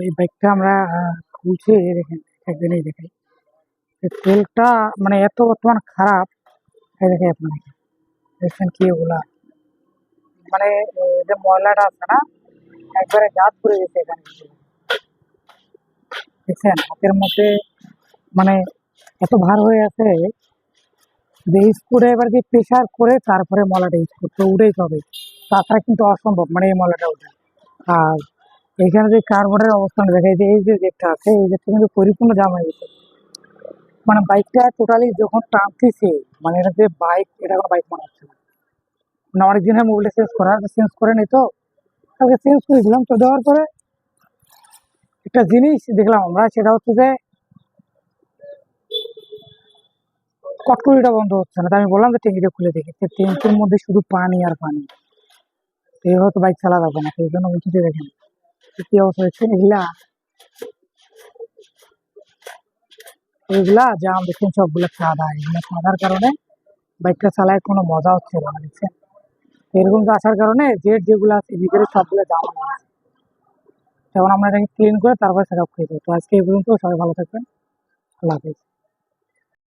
এই বাইকটা আমরা খুলছি, দেখেন একদিনই দেখাই। তেলটা মানে এত বর্তমান খারাপ, দেখে আপনাকে দেখছেন কি ওগুলা, মানে যে ময়লাটা আছে না, একবারে গাছ পড়ে গেছে এখানে, দেখছেন হাতের মধ্যে, মানে এত ভার হয়ে আছে যে স্ক্রু এবার কি প্রেশার করে তারপরে ময়লাটা ইউজ করতে উঠেই হবে, তাছাড়া কিন্তু অসম্ভব মানে এই ময়লাটা ওঠা। আর এখানে যে কার্বনের অবস্থান দেখা যায়, এই যে জেটটা আছে এই জেটটা কিন্তু পরিপূর্ণ জাম হয়ে গেছে, মানে বাইকটা টোটালি যখন টানতেছে, মানে এটা যে বাইক, এটা কোনো বাইক মনে হচ্ছে না। মানে অনেকদিন হয় মোবিলটা চেঞ্জ করে নি, তো তাকে চেঞ্জ করে দিলাম। তো দেওয়ার পরে একটা জিনিস দেখলাম আমরা, সেটা হচ্ছে যে কটকরিটা বন্ধ হচ্ছে না। তো আমি বললাম যে ট্যাঙ্কিটা খুলে দেখি, ট্যাঙ্কির মধ্যে শুধু পানি আর পানি, এইভাবে তো বাইক চালা যাবে না, সেই জন্য উঁচুতে দেখেন কি অবস্থা হচ্ছে। এগুলা জাম দেখছেন, সবগুলো সাদা, এগুলো সাদার কারণে বাইকটা চালায় কোনো মজা হচ্ছে না, দেখছেন। এরকম তো আসার কারণে জেট যেগুলো আছে ভিতরে সবগুলো জাম হয়ে গেছে। তখন আমরা এটাকে ক্লিন করে তারপরে সেট আপ করে দেবো। তো আজকে এই পর্যন্ত, সবাই ভালো থাকবেন, আল্লাহ হাফিজ।